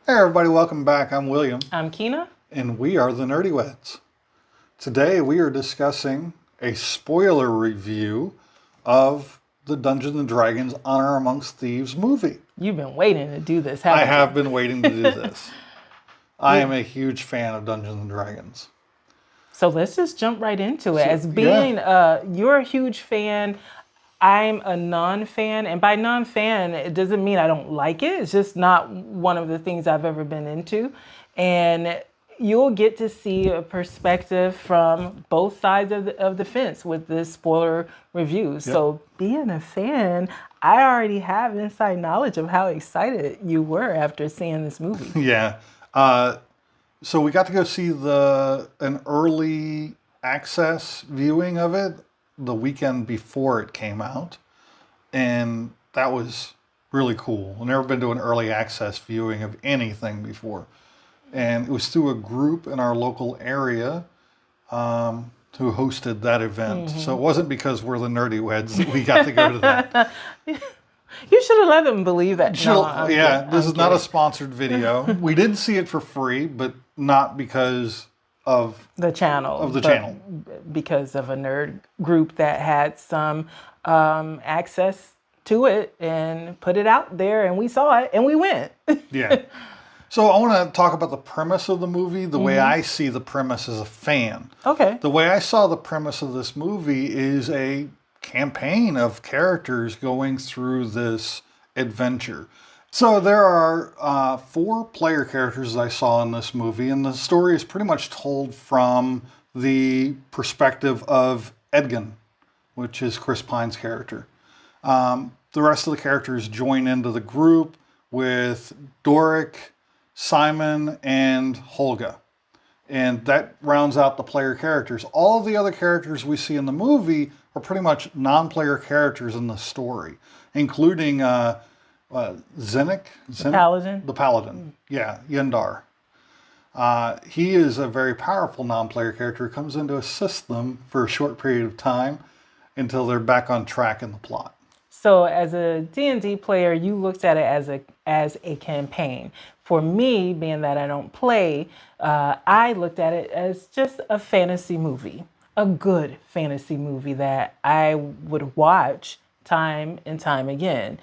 Hey everybody, welcome back. I'm William. I'm Kina. And we are the Nerdy Weds. Today we are discussing a spoiler review of the Dungeons & Dragons Honor Amongst Thieves movie. You've been waiting to do this, haven't you? I have been waiting to do this. I am a huge fan of Dungeons & Dragons. So let's just jump right into it. As being, you're a huge fan, I'm a non-fan. And by non-fan, it doesn't mean I don't like it. It's just not one of the things I've ever been into. And you'll get to see a perspective from both sides of the fence with this spoiler review. Yep. So being a fan, I already have inside knowledge of how excited you were after seeing this movie. Yeah. So we got to go see an early access viewing of it the weekend before it came out. And that was really cool. I've never been to an early access viewing of anything before. And it was through a group in our local area who hosted that event. Mm-hmm. So it wasn't because we're the Nerdy Weds that we got to go to that. You should have let them believe that. This is not a sponsored video. We did see it for free, but not because of the channel. Because of a nerd group that had some access to it and put it out there, and we saw it and we went. Yeah. So I want to talk about the premise of the movie, the way I see the premise as a fan. Okay. The way I saw the premise of this movie is a campaign of characters going through this adventure. So there are 4 player characters I saw in this movie, and the story is pretty much told from the perspective of Edgin, which is Chris Pine's character. The rest of the characters join into the group with Doric, Simon, and Holga. And that rounds out the player characters. All of the other characters we see in the movie are pretty much non-player characters in the story, including Zinnik? The Paladin. Yeah, Yendar. He is a very powerful non-player character who comes in to assist them for a short period of time until they're back on track in the plot. So as a D&D player, you looked at it as a campaign. For me, being that I don't play, I looked at it as just a fantasy movie, a good fantasy movie that I would watch time and time again.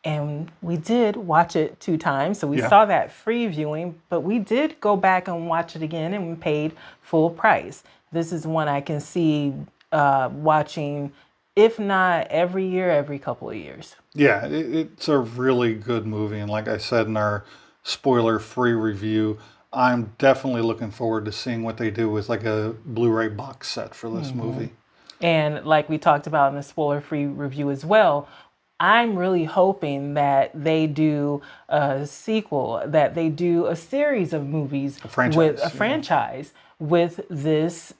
And we did watch it 2 times. So we saw that free viewing, but we did go back and watch it again, and we paid full price. This is one I can see watching, if not every year, every couple of years. Yeah, it's a really good movie. And like I said in our spoiler-free review, I'm definitely looking forward to seeing what they do with like a Blu-ray box set for this movie. And like we talked about in the spoiler-free review as well, I'm really hoping that they do a sequel, that they do a series of movies with a franchise with this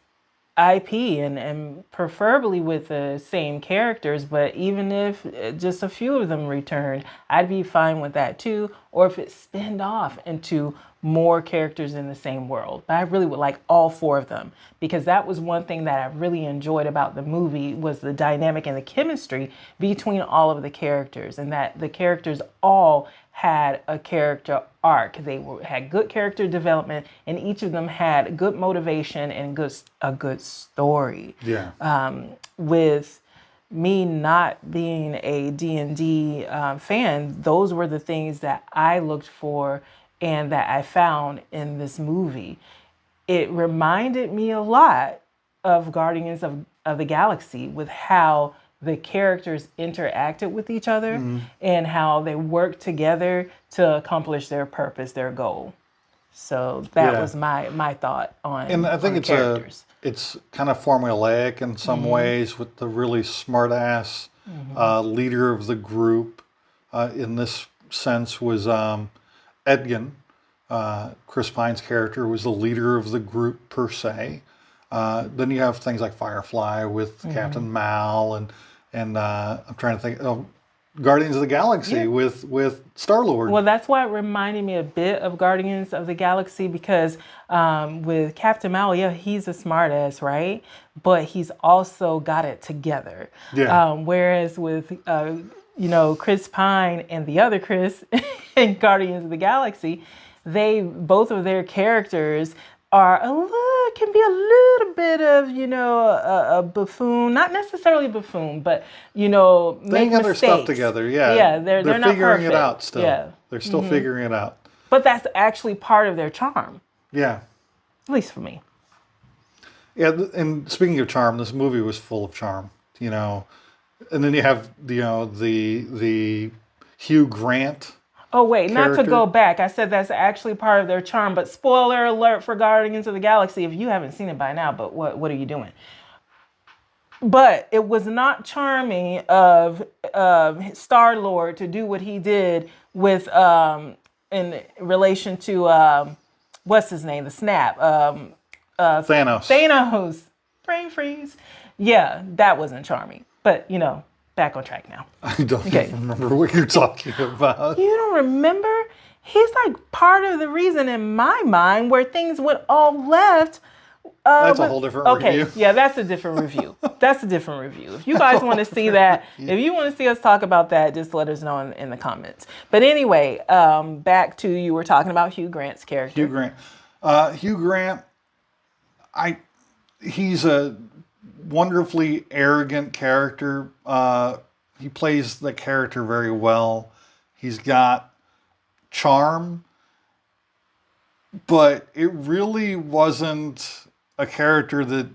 IP and preferably with the same characters, but even if just a few of them return, I'd be fine with that too. Or if it spinned off into more characters in the same world. But I really would like all 4 of them, because that was one thing that I really enjoyed about the movie was the dynamic and the chemistry between all of the characters, and that the characters all had a character arc. They had good character development, and each of them had good motivation and a good story. Yeah. With me not being a D&D fan, those were the things that I looked for and that I found in this movie. It reminded me a lot of Guardians of the Galaxy, with how the characters interacted with each other and how they worked together to accomplish their purpose, their goal. So that was my thought on. And I think it's kind of formulaic in some ways, with the really smart-ass leader of the group. In this sense was Edgin. Chris Pine's character was the leader of the group per se. Then you have things like Firefly with Captain Mal, and I'm trying to think of Guardians of the Galaxy with Star-Lord. Well, that's why it reminded me a bit of Guardians of the Galaxy, because with Captain Mal, he's a smartass, right? But he's also got it together. Yeah. Whereas with Chris Pine and the other Chris in Guardians of the Galaxy, both of their characters are can be a little bit of, a buffoon, not necessarily buffoon, but, They make got their stuff mistakes. together. Yeah. Yeah, they're not figuring perfect. it out still. Yeah. They're still figuring it out. But that's actually part of their charm, Yeah. at least for me. Yeah, and speaking of charm, this movie was full of charm, And then you have, the Hugh Grant. Oh, wait, character. not to go back. I said that's actually part of their charm, but spoiler alert for Guardians of the Galaxy if you haven't seen it by now, but what are you doing? But it was not charming of Star-Lord to do what he did with in relation to what's his name, the Snap, Thanos. Thanos, brain freeze. Yeah, that wasn't charming. But back on track now. I don't even remember what you're talking about. You don't remember? He's like part of the reason in my mind where things went all left. That's a whole different review. Yeah, that's a different review. That's a different review. If you guys want to see that, if you want to see us talk about that, just let us know in the comments. But anyway, back to you were talking about Hugh Grant's character. Hugh Grant, he's a wonderfully arrogant character. He plays the character very well. He's got charm, but it really wasn't a character that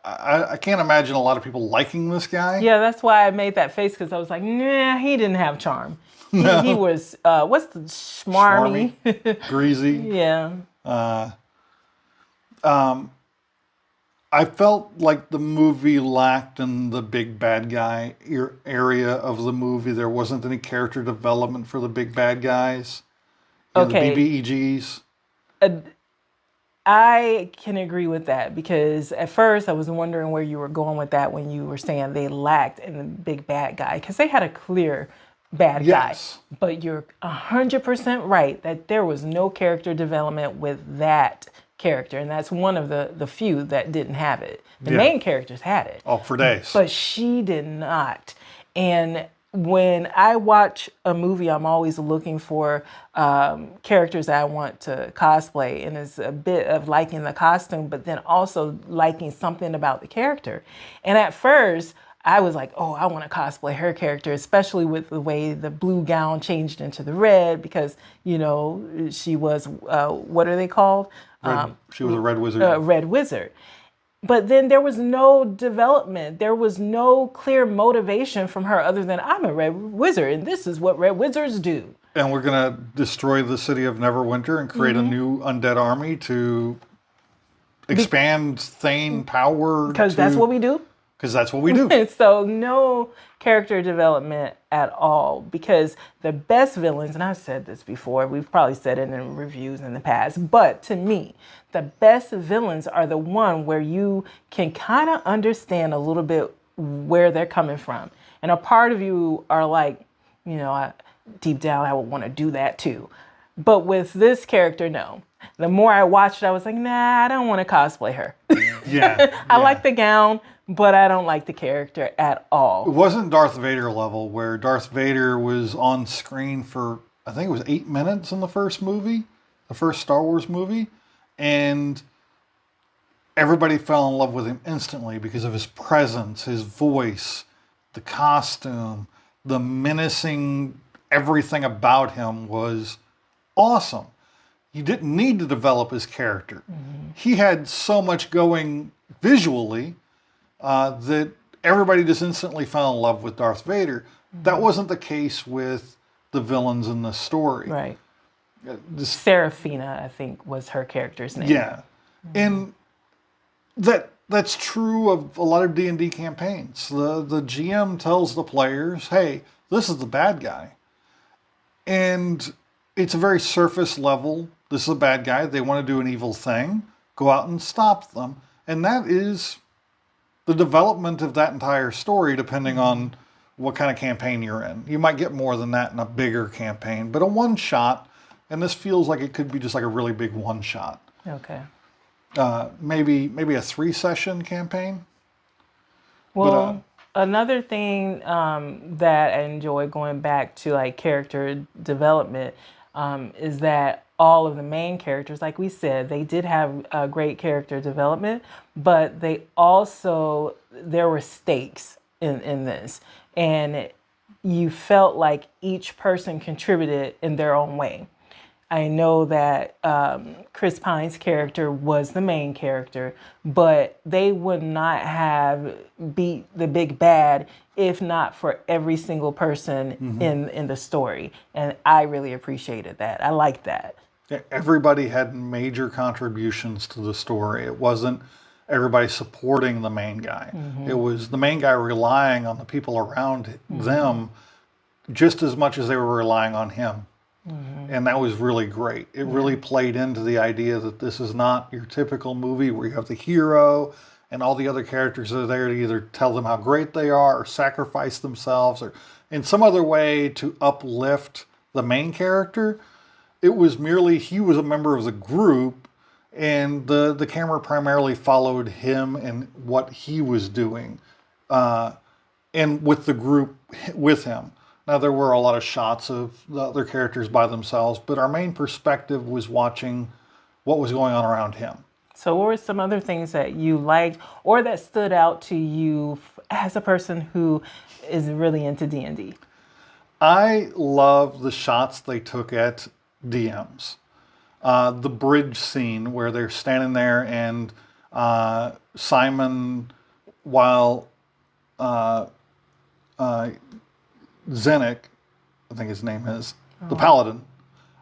I can't imagine a lot of people liking this guy. Yeah, that's why I made that face, because I was like, nah, he didn't have charm. He was what's the schmarmy? Greasy. Yeah. I felt like the movie lacked in the big bad guy area of the movie. There wasn't any character development for the big bad guys. Okay. The BBEGs. I can agree with that, because at first I was wondering where you were going with that when you were saying they lacked in the big bad guy, because they had a clear bad guy. But you're 100% right that there was no character development with that character, and that's one of the few that didn't have it. The main characters had it. Oh, for days. But she did not. And when I watch a movie, I'm always looking for characters that I want to cosplay. And it's a bit of liking the costume, but then also liking something about the character. And at first, I was like, oh, I want to cosplay her character, especially with the way the blue gown changed into the red, because, she was, what are they called? She was a red wizard. Red wizard. But then there was no development. There was no clear motivation from her other than, I'm a red wizard, and this is what red wizards do. And we're going to destroy the city of Neverwinter and create a new undead army to expand Thane power. Because that's what we do? Because that's what we do. So no character development at all, because the best villains, and I've said this before, we've probably said it in reviews in the past, but to me, the best villains are the one where you can kind of understand a little bit where they're coming from. And a part of you are like, deep down, I would want to do that too. But with this character, no. The more I watched it, I was like, nah, I don't want to cosplay her. I like the gown, but I don't like the character at all. It wasn't Darth Vader level, where Darth Vader was on screen for, I think it was 8 minutes in the first movie, the first Star Wars movie. And everybody fell in love with him instantly because of his presence, his voice, the costume, the menacing, everything about him was awesome. You didn't need to develop his character. Mm-hmm. He had so much going visually that everybody just instantly fell in love with Darth Vader. Mm-hmm. That wasn't the case with the villains in the story. Right. Serafina, I think, was her character's name. Yeah. Mm-hmm. And that's true of a lot of D&D campaigns. The GM tells the players, hey, this is the bad guy. And it's a very surface level. This is a bad guy. They want to do an evil thing. Go out and stop them. And that is the development of that entire story, depending on what kind of campaign you're in. You might get more than that in a bigger campaign, but a one-shot, and this feels like it could be just like a really big one-shot. Okay. Maybe a 3-session campaign. Well, another thing that I enjoy going back to, like, character development, is that all of the main characters, like we said, they did have great character development, but there were stakes in this. And you felt like each person contributed in their own way. I know that Chris Pine's character was the main character, but they would not have beat the big bad if not for every single person in the story. And I really appreciated that. I liked that. Yeah, everybody had major contributions to the story. It wasn't everybody supporting the main guy. It was the main guy relying on the people around them just as much as they were relying on him. And that was really great. It really played into the idea that this is not your typical movie where you have the hero and all the other characters are there to either tell them how great they are or sacrifice themselves or in some other way to uplift the main character. It was merely he was a member of the group and the camera primarily followed him and what he was doing and with the group with him. Now, there were a lot of shots of the other characters by themselves, but our main perspective was watching what was going on around him. So what were some other things that you liked or that stood out to you as a person who is really into D&D? I love the shots they took at DMs. The bridge scene where they're standing there and Simon, while Zenek, I think his name is, the paladin,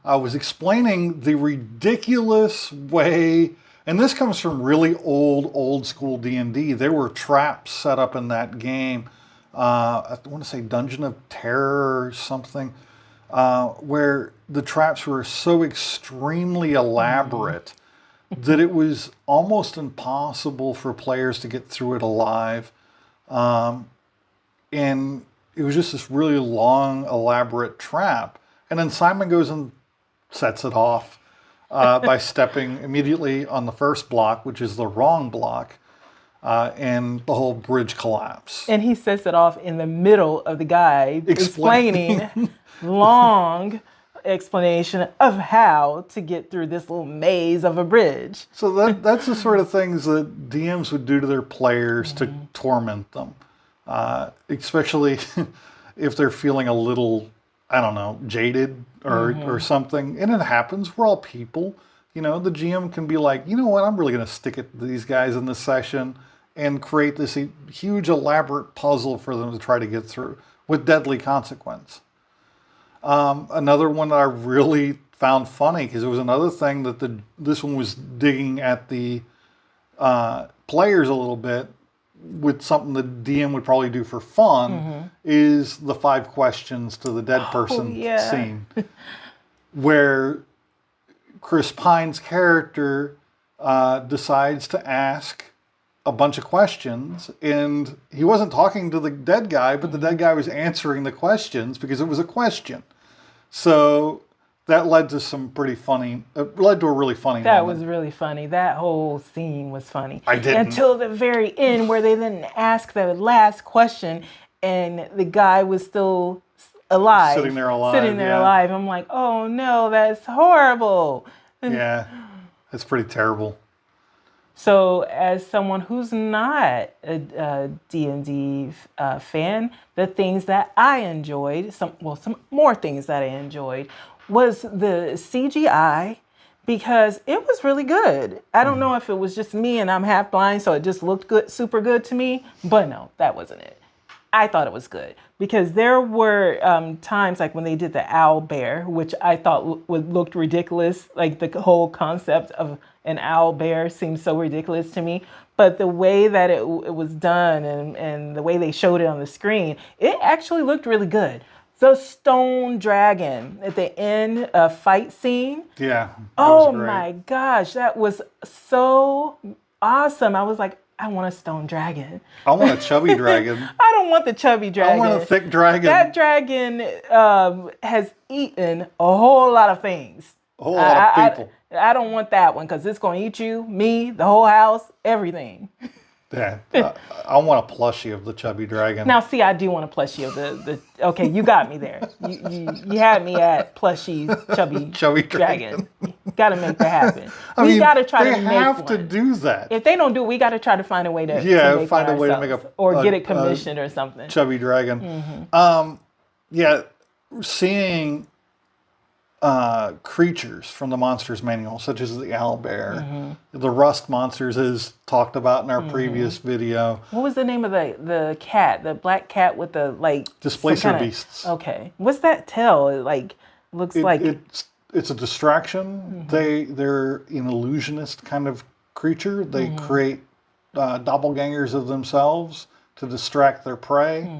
was explaining the ridiculous way, and this comes from really old school D&D. There were traps set up in that game. I want to say Dungeon of Terror or something, where the traps were so extremely elaborate that it was almost impossible for players to get through it alive. And it was just this really long, elaborate trap. And then Simon goes and sets it off by stepping immediately on the first block, which is the wrong block, and the whole bridge collapse. And he sets it off in the middle of the guy explaining long explanation of how to get through this little maze of a bridge. So that's the sort of things that DMs would do to their players to torment them. Especially if they're feeling a little, I don't know, jaded or something. And it happens. We're all people. The GM can be like, you know what, I'm really going to stick it to these guys in this session and create this huge, elaborate puzzle for them to try to get through with deadly consequence. Another one that I really found funny, because it was another thing that this one was digging at the players a little bit, with something the DM would probably do for fun, is the 5 questions to the dead person scene. Where Chris Pine's character decides to ask a bunch of questions, and he wasn't talking to the dead guy, but the dead guy was answering the questions because it was a question. So that led to a really funny That moment. was really funny. That whole scene was funny. I didn't. Until the very end where they didn't ask the last question and the guy was still alive. Sitting there alive. Alive. I'm like, oh no, that's horrible. Yeah, it's pretty terrible. So as someone who's not a D&D fan, the things that I enjoyed, some more things that I enjoyed, was the CGI, because it was really good. I don't know if it was just me and I'm half blind, so it just looked good, super good to me, but no, that wasn't it. I thought it was good because there were times like when they did the owl bear, which I thought looked ridiculous. Like the whole concept of an owl bear seemed so ridiculous to me. But the way that it was done and the way they showed it on the screen, it actually looked really good. The stone dragon at the end fight scene. Yeah. Oh my gosh, that was so awesome. I was like, I want a stone dragon. I want a chubby dragon. I don't want the chubby dragon. I want a thick dragon. That dragon has eaten a whole lot of things. A whole lot of people. I don't want that one because it's going to eat you, me, the whole house, everything. Yeah, I want a plushie of the chubby dragon. Now, see, I do want a plushie of the. Okay, you got me there. You had me at plushie chubby dragon. Got to make that happen. We got to try to make one. They have to do that. If they don't do it, we got to try to find a way to make find one a way ourselves, to make or get it commissioned or something. Chubby dragon. Yeah, seeing creatures from the Monsters Manual, such as the owlbear, the rust monsters, as talked about in our previous video. What was the name of the cat? The black cat with the displacer beasts. Okay, what's that tail? Looks like it's a distraction. They're an illusionist kind of creature. They create doppelgangers of themselves to distract their prey.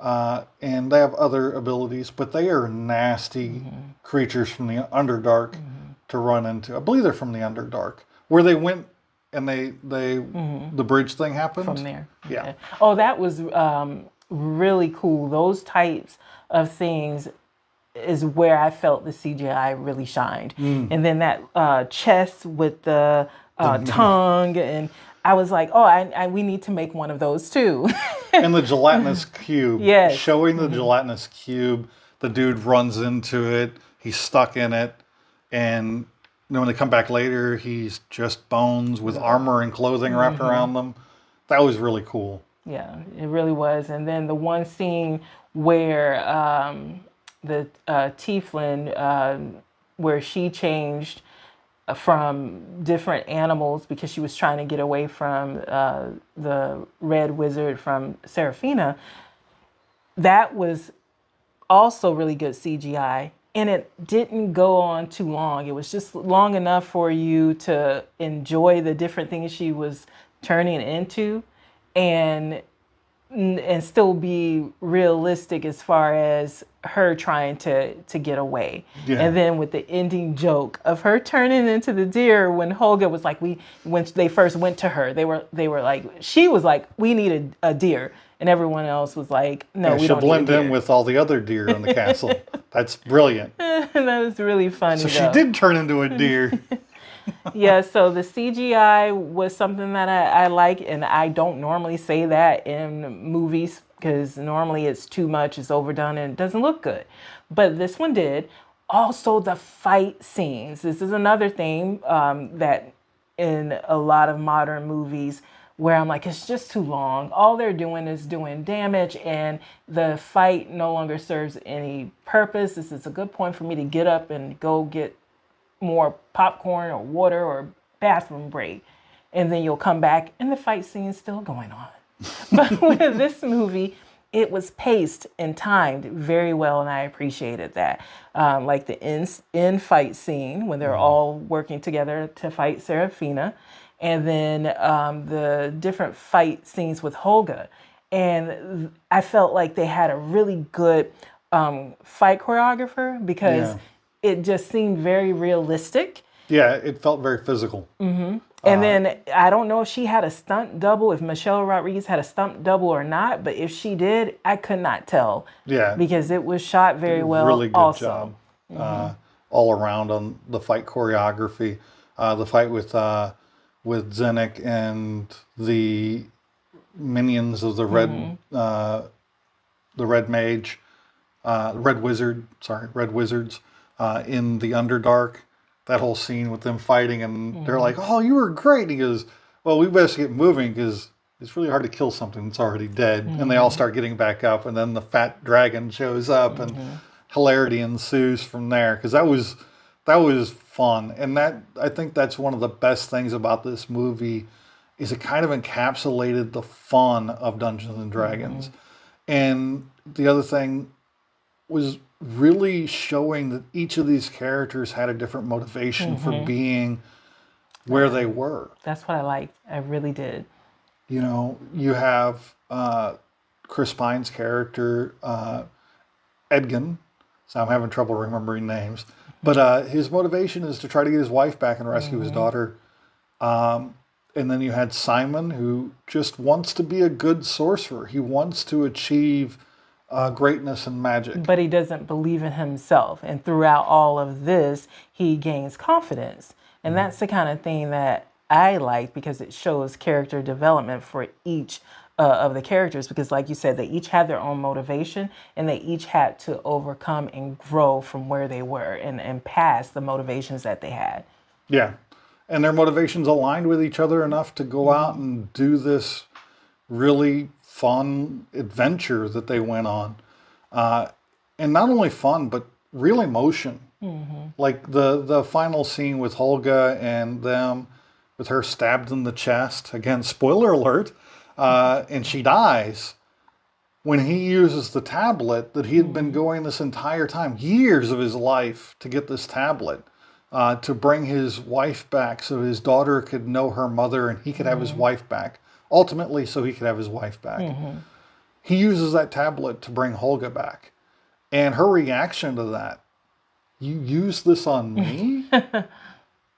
And they have other abilities, but they are nasty creatures from the Underdark to run into. I believe they're from the Underdark, where they went and the bridge thing happened. From there. Yeah. Oh, that was really cool. Those types of things is where I felt the CGI really shined. And then that chest with the tongue, and I was like, oh, we need to make one of those too. And the gelatinous cube. Yes. Showing the gelatinous cube, the dude runs into it, he's stuck in it, and when they come back later, he's just bones with armor and clothing wrapped around them. That was really cool. Yeah, it really was. And then the one scene where the Tieflin, where she changed from different animals because she was trying to get away from the red wizard from Serafina, that was also really good CGI. And it didn't go on too long. It was just long enough for you to enjoy the different things she was turning into and still be realistic as far as her trying to get away. Yeah. And then with the ending joke of her turning into the deer when Holga was like, when they first went to her, they were like, she was like, we need a deer. And everyone else was like, no, we don't need a deer. She'll blend in with all the other deer in the castle. That's brilliant. That was really funny. So she did turn into a deer. Yeah, so the CGI was something that I like, and I don't normally say that in movies because normally it's too much, it's overdone, and it doesn't look good. But this one did. Also, the fight scenes. This is another thing that in a lot of modern movies where I'm like, it's just too long. All they're doing is doing damage, and the fight no longer serves any purpose. This is a good point for me to get up and go get more popcorn or water or bathroom break, and then you'll come back and the fight scene is still going on. But with this movie, it was paced and timed very well, and I appreciated that. Like the end fight scene when they're all working together to fight Serafina, and then the different fight scenes with Holga. And I felt like they had a really good fight choreographer because it just seemed very realistic. Yeah, it felt very physical. And then I don't know if she had a stunt double, if Michelle Rodriguez had a stunt double or not, but if she did, I could not tell. Yeah. Because it was shot very well. Really good job all around on the fight choreography. The fight with Zennik and the minions of the red mage, red wizards. In the Underdark, that whole scene with them fighting, and they're like, oh, you were great. And he goes, well, we best get moving because it's really hard to kill something that's already dead. And they all start getting back up, and then the fat dragon shows up, and hilarity ensues from there, because that was fun. And I think that's one of the best things about this movie is it kind of encapsulated the fun of Dungeons and Dragons. And the other thing was really showing that each of these characters had a different motivation for being where they were. That's what I liked. I really did. You know, you have Chris Pine's character, Edgin. So I'm having trouble remembering names. But his motivation is to try to get his wife back and rescue his daughter. And then you had Simon, who just wants to be a good sorcerer. He wants to achieve greatness and magic. But he doesn't believe in himself. And throughout all of this, he gains confidence. And that's the kind of thing that I like because it shows character development for each of the characters. Because, like you said, they each had their own motivation and they each had to overcome and grow from where they were and past the motivations that they had. Yeah. And their motivations aligned with each other enough to go out and do this really fun adventure that they went on. And not only fun, but real emotion. Like the final scene with Holga and them, with her stabbed in the chest. Again, spoiler alert. And she dies. When he uses the tablet that he had been going this entire time, years of his life to get this tablet, to bring his wife back so his daughter could know her mother and he could have his wife back. Ultimately, so he could have his wife back. He uses that tablet to bring Holga back. And her reaction to that, you use this on me?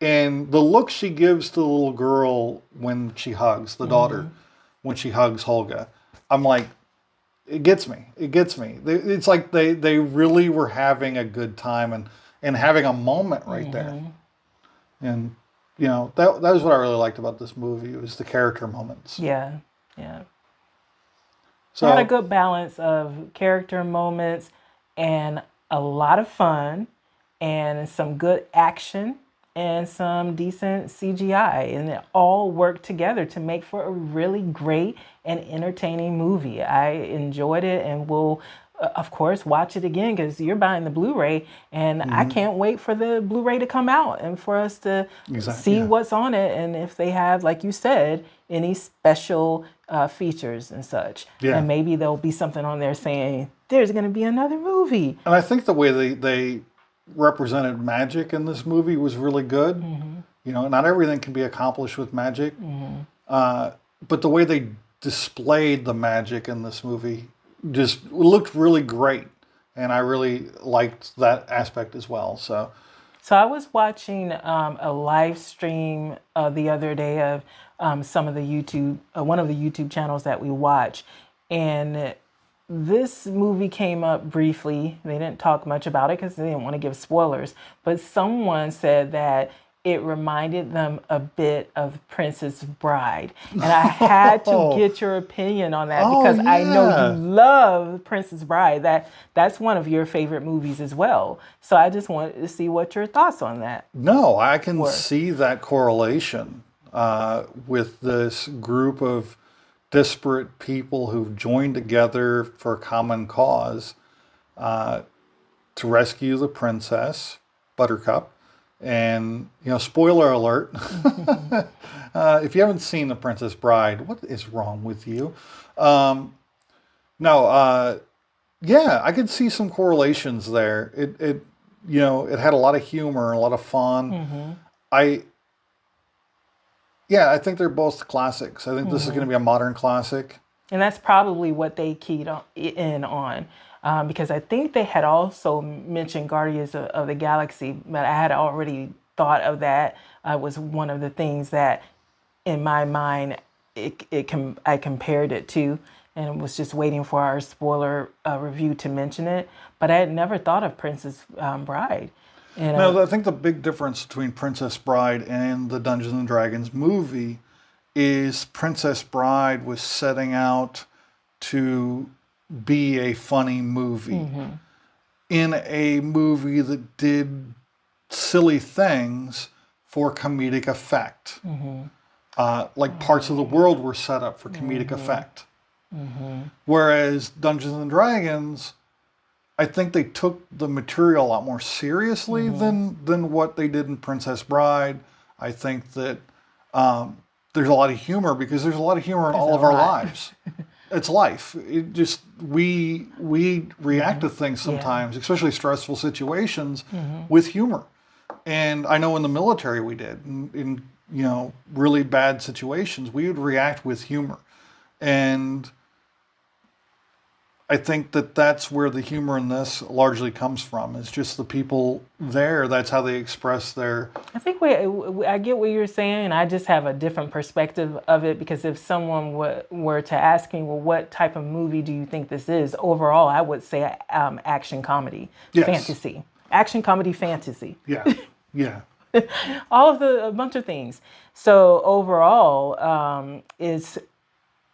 And the look she gives to the little girl when she hugs, the daughter, when she hugs Holga, I'm like, it gets me. It gets me. It's like they really were having a good time and having a moment right there. And, you know, that was what I really liked about this movie, was the character moments. Yeah, yeah. So it had a good balance of character moments and a lot of fun and some good action and some decent CGI, and it all worked together to make for a really great and entertaining movie. I enjoyed it and will, of course, watch it again because you're buying the Blu-ray, and I can't wait for the Blu-ray to come out and for us to see what's on it, and if they have, like you said, any special features and such. And maybe there'll be something on there saying there's going to be another movie. And I think the way they represented magic in this movie was really good. You know, not everything can be accomplished with magic, but the way they displayed the magic in this movie just looked really great, and I really liked that aspect as well. So I was watching a live stream the other day of some of the YouTube, one of the YouTube channels that we watch, and this movie came up briefly. They didn't talk much about it because they didn't want to give spoilers, but someone said that it reminded them a bit of Princess Bride. And I had to get your opinion on that because I know you love Princess Bride. That's one of your favorite movies as well. So I just wanted to see what your thoughts on that. No, I can see that correlation with this group of disparate people who've joined together for a common cause to rescue the princess, Buttercup. And, you know, spoiler alert, if you haven't seen The Princess Bride, what is wrong with you? Yeah, I could see some correlations there. It you know, it had a lot of humor, a lot of fun. I think they're both classics. I think this is going to be a modern classic. And that's probably what they keyed in on. Because I think they had also mentioned Guardians of the Galaxy, but I had already thought of that. Was one of the things that, in my mind, I compared it to, and was just waiting for our spoiler review to mention it. But I had never thought of Princess Bride. And, no, I think the big difference between Princess Bride and the Dungeons and Dragons movie is Princess Bride was setting out to be a funny movie in a movie that did silly things for comedic effect. Like parts of the world were set up for comedic effect. Whereas Dungeons and Dragons, I think they took the material a lot more seriously than what they did in Princess Bride. I think that there's a lot of humor because there's a lot of humor in all of our lives. It's life. It just we react to things sometimes, especially stressful situations, with humor. And I know in the military we did. In you know, really bad situations, we would react with humor. And I think that that's where the humor in this largely comes from. It's just the people there. That's how they express their... I think I get what you're saying. I just have a different perspective of it because if someone were to ask me, well, what type of movie do you think this is? Overall, I would say action comedy, fantasy. Action comedy fantasy. Yeah, yeah. a bunch of things. So overall, it's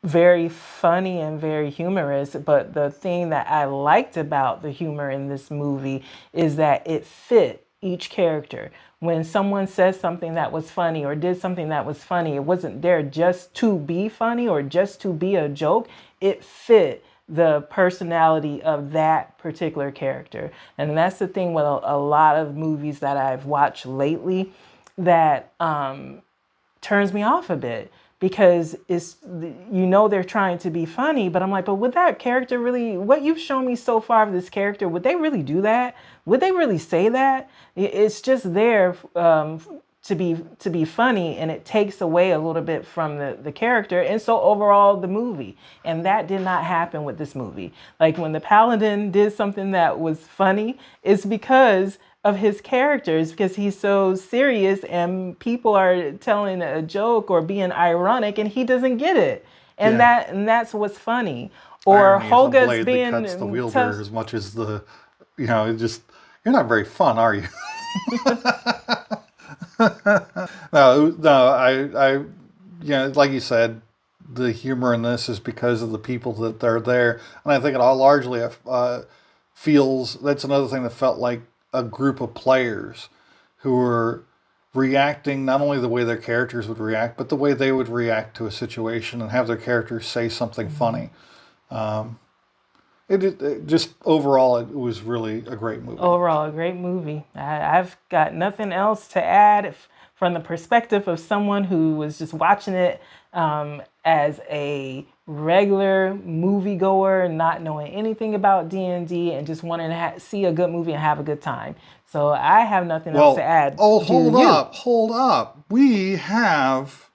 very funny and very humorous. But the thing that I liked about the humor in this movie is that it fit each character. When someone says something that was funny or did something that was funny, it wasn't there just to be funny or just to be a joke. It fit the personality of that particular character. And that's the thing with a lot of movies that I've watched lately that turns me off a bit, because they're trying to be funny, but I'm like, but would that character really, what you've shown me so far of this character, would they really do that? Would they really say that? It's just there to be funny, and it takes away a little bit from the character, and so overall the movie. And that did not happen with this movie. Like when the paladin did something that was funny, it's because of his characters, because he's so serious and people are telling a joke or being ironic and he doesn't get it. And that's what's funny. Or Holga's being that cuts the wielder as much as just, you're not very fun, are you? No, like you said, the humor in this is because of the people that are there. And I think it all largely feels, that's another thing that felt like a group of players who were reacting not only the way their characters would react, but the way they would react to a situation and have their characters say something funny. It just overall, it was really a great movie. Overall, a great movie. I've got nothing else to add from the perspective of someone who was just watching it as a regular moviegoer, not knowing anything about D&D, and just wanting to see a good movie and have a good time. So I have nothing else to add. Oh, hold up. We have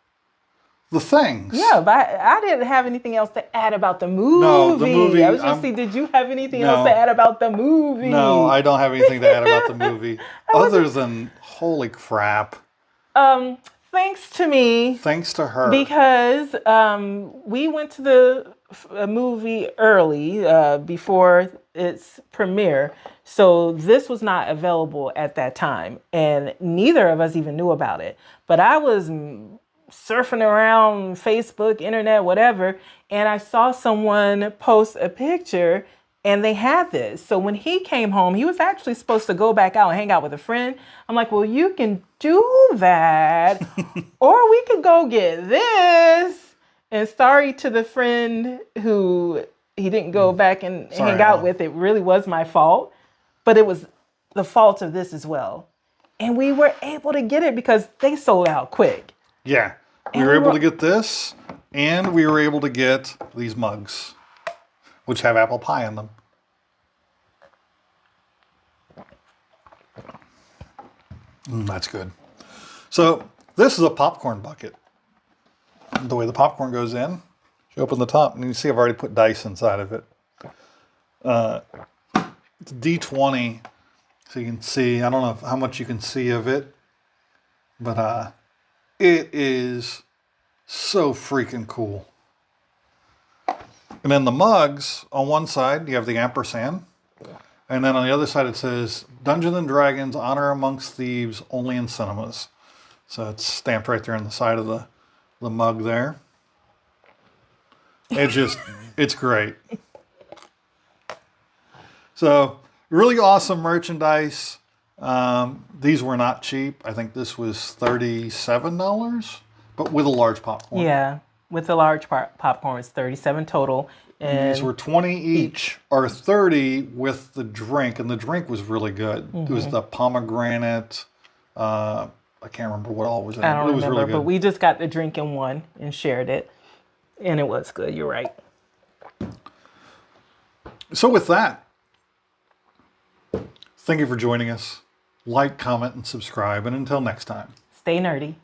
the things. Yeah, but I didn't have anything else to add about the movie. No, the movie. I was just saying, did you have anything else to add about the movie? No, I don't have anything to add about the movie. Other than, holy crap. Thanks to me. Thanks to her. Because we went to the movie early before its premiere. So this was not available at that time. And neither of us even knew about it. But I was surfing around Facebook, internet, whatever. And I saw someone post a picture and they had this. So when he came home, he was actually supposed to go back out and hang out with a friend. I'm like, well, you can do that. Or we could go get this. And sorry to the friend who he didn't go back and hang out with. It really was my fault. But it was the fault of this as well. And we were able to get it because they sold out quick. Yeah. We were able to get this, and we were able to get these mugs, which have apple pie in them. That's good. So this is a popcorn bucket. The way the popcorn goes in, you open the top, and you see I've already put dice inside of it. It's D20, so you can see, I don't know how much you can see of it, but it is so freaking cool. And then the mugs, on one side, you have the ampersand. And then on the other side, it says, Dungeons and Dragons, Honor Amongst Thieves, only in cinemas. So it's stamped right there on the side of the mug there. It's great. So, really awesome merchandise. These were not cheap. I think this was $37, but with a large popcorn. Yeah, with the large popcorn, it's $37 total. And these were $20 each, or $30 with the drink, and the drink was really good. It was the pomegranate. I can't remember what all was in it. I don't It was remember, really good. but we just got the drink in one and shared it, and it was good. You're right. So with that, thank you for joining us. Like, comment, and subscribe, and until next time. Stay nerdy.